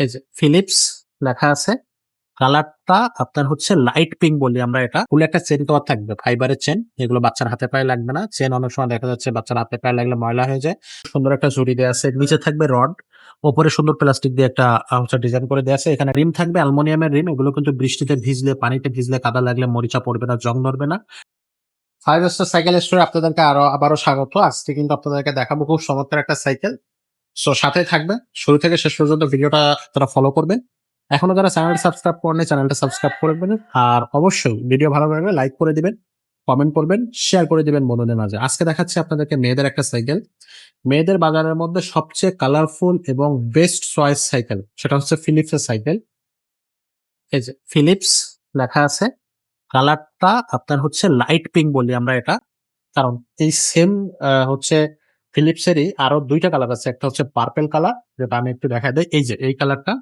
এই যে ফিলিপস লেখা আছে। কালারটা আপনার হচ্ছে লাইট পিঙ্ক বলি আমরা এটা। ফুল একটা চেন কভার থাকবে, ফাইবারের চেন। এগুলো বাচ্চার হাতে পায়ে লাগবে না। চেন অনেক সময় দেখা যাচ্ছে বাচ্চার হাতে পায়ে লাগলে ময়লা হয়ে যায়। সুন্দর একটা জুড়ি দেওয়া আছে। নিচে থাকবে রড, ওপরে সুন্দর প্লাস্টিক দিয়ে একটা হচ্ছে ডিজাইন করে দেওয়া আছে। এখানে রিম থাকবে অ্যালুমিনিয়ামের রিম। এগুলো কিন্তু বৃষ্টিতে ভিজলে, পানিতে ভিজলে, কাদা লাগলে মরিচা পড়বে না, জং ধরবে না। 5 স্টার সাইকেল স্টোরে আপনাদেরকে আবারও স্বাগত। আজকে কিন্তু আপনাদেরকে দেখাবো খুব চমৎকার একটা সাইকেল। সো সাথে থাকবে, শুরু থেকে শেষ পর্যন্ত ভিডিওটা তারা ফলো করবেন। এখনো যারা চ্যানেলটা সাবস্ক্রাইব করেনি, চ্যানেলটা সাবস্ক্রাইব করে দেবেন। আর অবশ্যই ভিডিও ভালো লাগলে লাইক করে দিবেন, কমেন্ট করবেন, শেয়ার করে দিবেন বন্ধুদের মাঝে। আজকে দেখাচ্ছি আপনাদেরকে মেয়েদের একটা সাইকেল। মেয়েদের বাজারের মধ্যে সবচেয়ে কালারফুল এবং বেস্ট চয়েস সাইকেল, সেটা হচ্ছে ফিলিপসের সাইকেল। এই যে ফিলিপস লেখা আছে। কালারটা আপনার হচ্ছে লাইট পিঙ্ক বলি আমরা এটা। কারণ এই সেম হচ্ছে ফিলিপসেরই আরো ২ টা কালার আছে। একটা হচ্ছে পার্পল কালার, যেটা আমি একটু দেখাই দেই। এই যে এই কালারটা।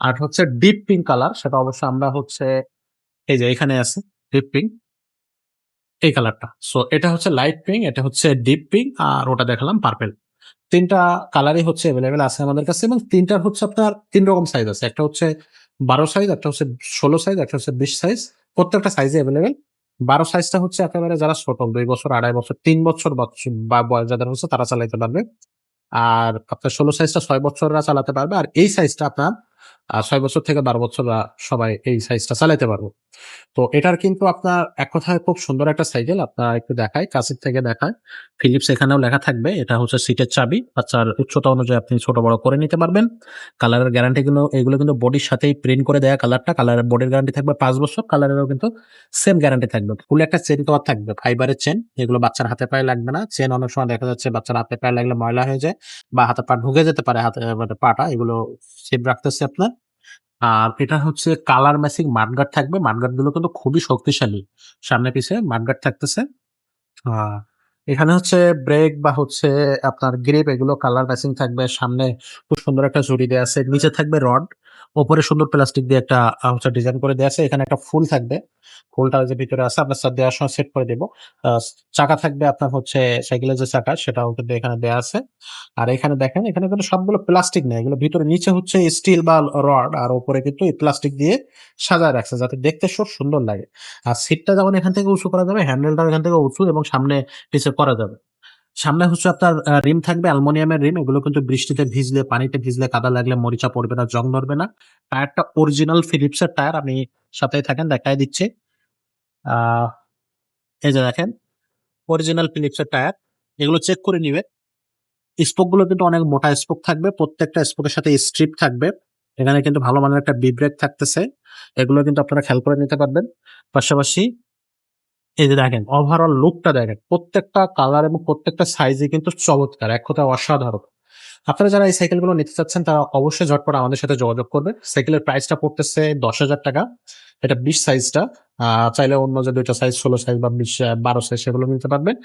আর হচ্ছে ডিপ পিঙ্ক কালার, সেটা অবশ্য আমরা হচ্ছে এই যে এখানে আছে ডিপ পিঙ্ক, এই কালারটা। সো এটা হচ্ছে লাইট পিঙ্ক, এটা হচ্ছে ডিপ পিঙ্ক, আর ওটা দেখালাম পার্পল। ৩ টা কালারই হচ্ছে এভেলেবেল আছে আমাদের কাছে, এবং ৩টার হচ্ছে আপনার ৩ রকম সাইজ আছে। একটা হচ্ছে ১২ সাইজ, একটা হচ্ছে ১৬ সাইজ, একটা হচ্ছে ২০ সাইজ। প্রত্যেকটা সাইজে এভেলেবেল। ১২ সাইজটা হচ্ছে একেবারে যারা ছোট, ২ বছর, ২.৫ বছর, ৩ বছর বা বয়স যাদের হচ্ছে তারা চালাইতে পারবে। আর আপনার ১৬ সাইজটা ৬ বছররা চালাতে পারবে। আর এই সাইজটা আপনার ৬ বছর থেকে ১২ বছররা সবাই এই সাইজটা চালাতে পারবে। তো এটার কিন্তু আপনার এক কথায় খুব সুন্দর একটা সাইকেল। আপনার একটু দেখাই, কাছের থেকে দেখায়। ফিলিপস এখানেও লেখা থাকবে। এটা হচ্ছে সিটের চাবি। বাচ্চার উচ্চতা অনুযায়ী আপনি ছোট বড় করে নিতে পারবেন। কালারের গ্যারান্টি গুলো এগুলো কিন্তু বডির সাথেই প্রিন্ট করে দেয়া কালারটা। কালারের বডির গ্যারান্টি থাকবে ৫ বছর। কালারেরও কিন্তু সেম গ্যারান্টি থাকবে। ফুল একটা চেন কভার থাকবে, ফাইবারের চেন। এগুলো বাচ্চার হাতে পায়ে লাগবে না। চেন অনেক সময় দেখা যাচ্ছে বাচ্চার হাতে পায়ে লাগলে ময়লা হয়ে যায় বা হাতে পা ঢুকে যেতে পারে, হাতে মানে পাটা। এগুলো সেফ রাখতেছে আপনার। আর এটা হচ্ছে কালার ম্যাচিং মাডগার্ড থাকবে। মাডগার্ড গুলো কিন্তু খুবই শক্তিশালী। সামনে পিছে মাডগার্ড থাকতেছে। আ এখানে হচ্ছে ব্রেক বা হচ্ছে আপনার গ্রিপ, এগুলো কালার ম্যাচিং থাকবে। সামনে খুব সুন্দর একটা জুড়ি দেয়া আছে। নিচে থাকবে রড, উপরে সুন্দর প্লাস্টিক দিয়ে একটা হচ্ছে ডিজাইন করে দেয়া আছে। এখানে একটা ফুল থাকবে। ফুলটা ওই যে ভিতরে আছে, আমরা দেওয়ার সময় সেট করে দেব। আ চাকা থাকবে আপনার হচ্ছে সাইকেলের যে চাকা, সেটাও কিন্তু এখানে দেয়া আছে। আর এখানে দেখেন, এখানে কিন্তু সবগুলো প্লাস্টিক না। এগুলো ভিতরে, নিচে হচ্ছে স্টিল বা রড, আর উপরে কিন্তু এই প্লাস্টিক দিয়ে সাজায় রাখছে যাতে দেখতে খুব সুন্দর লাগে। আর সিটটা যেমন এখান থেকে উঁচু করা যাবে, হ্যান্ডেলটাও এখান থেকে উঁচু এবং সামনে পিছে করা যাবে। সামনে হচ্ছে আপনার রিম থাকবে অ্যালুমিনিয়ামের রিম। এগুলো কিন্তু বৃষ্টিতে ভিজলে, পানিতে ভিজলে, কাদা লাগলে মরিচা পড়বে না, জং ধরবে না। টায়ারটা অরিজিনাল ফিলিপসের টায়ার। আমি সাথেই থাকেন, দেখায় দিচ্ছি। আ এই যে দেখেন, অরিজিনাল ফিলিপসের টায়ার। এগুলো চেক করে নিবেন। স্পোক গুলো কিন্তু অনেক মোটা স্পোক থাকবে। প্রত্যেকটা স্পোকের সাথে স্ট্রিপ থাকবে। এখানে কিন্তু ভালো মানের একটা বি ব্রেক থাকতেছে। এগুলো কিন্তু আপনারা খেয়াল করে নিতে পারবেন। পাশাপাশি এই যে দেখেন, ওভারঅল লুকটা দেখেন। প্রত্যেকটা কালার এবং প্রত্যেকটা সাইজই কিন্তু চমৎকার। এক কথায় অসাধারণ। আপনারা যারা এই সাইকেলগুলো নিতে চাচ্ছেন তারা অবশ্যই ঝটপট আমাদের সাথে যোগাযোগ করবেন। সাইকেলের প্রাইসটা পড়তেছে ৳১০,০০০। এটা ২০ সাইজটা। চাইলে অন্য যে ২ টা সাইজ, ১৬ সাইজ বা ১২ সাইজ, সেগুলো নিতে পারবেন।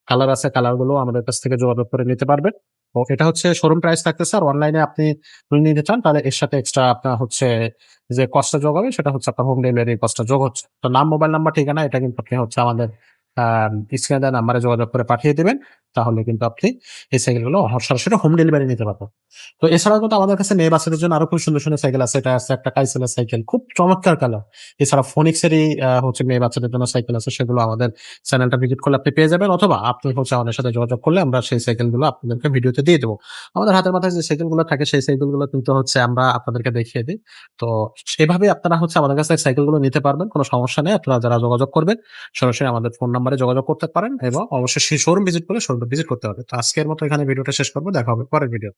কালার আছে, কালারগুলো আমাদের কাছ থেকে যোগাযোগ করে নিতে পারবেন। তো এটা হচ্ছে শোরুম প্রাইস থাকতেছে। আর অনলাইনে আপনি যদি নিতে চান তাহলে এর সাথে এক্সট্রা আপনার হচ্ছে যে কস্টটা যোগ হবে, সেটা হচ্ছে আপনার হোম ডেলিভারি কস্টটা যোগ হচ্ছে। তো নাম, মোবাইল নাম্বার, ঠিকানা এটা কিন্তু আপনি হচ্ছে আমাদের স্ক্রিনে দেওয়া নাম্বারে যোগাযোগ করে পাঠিয়ে দিবেন। তাহলে কিন্তু আপনি এই সাইকেলগুলো সরাসরি হোম ডেলিভারি নিতে পারবেন। তো এছাড়াও কিন্তু আমাদের কাছে মেয়ে বাচ্চাদের জন্য আরো খুব সুন্দর, সুন্দর সাইকেল আছে। এটা আছে একটা কাইসেলের সাইকেল, খুব চমৎকার কালার। এছাড়া ফোনিক্সেরই হচ্ছে মেয়ে বাচ্চাদের জন্য সাইকেল আছে। সেগুলো আমাদের চ্যানেলটা ভিজিট করলে আপনি পেয়ে যাবেন, অথবা আপনি হচ্ছে আমাদের সাথে যোগাযোগ করলে আমরা সেই সাইকেলগুলো আপনাদেরকে ভিডিওতে দিয়ে দেব। আমাদের হাতের মাথায় যে সাইকেলগুলো থাকে সেই সাইকেলগুলো কিন্তু হচ্ছে আমরা আপনাদেরকে দেখিয়ে দিই। তো সেভাবে আপনারা হচ্ছে আমাদের কাছ থেকে সাইকেলগুলো নিতে পারবেন। কোন সমস্যা নেই। আপনারা যারা যোগাযোগ করবেন সরাসরি আমাদের ফোন নাম্বারে যোগাযোগ করতে পারেন, এবং অবশ্যই সেই শোরুম ভিজিট করে শোরুমটা ভিজিট করতে হবে। তো আজকের মতো এখানে ভিডিওটা শেষ করব। দেখা হবে পরের ভিডিও।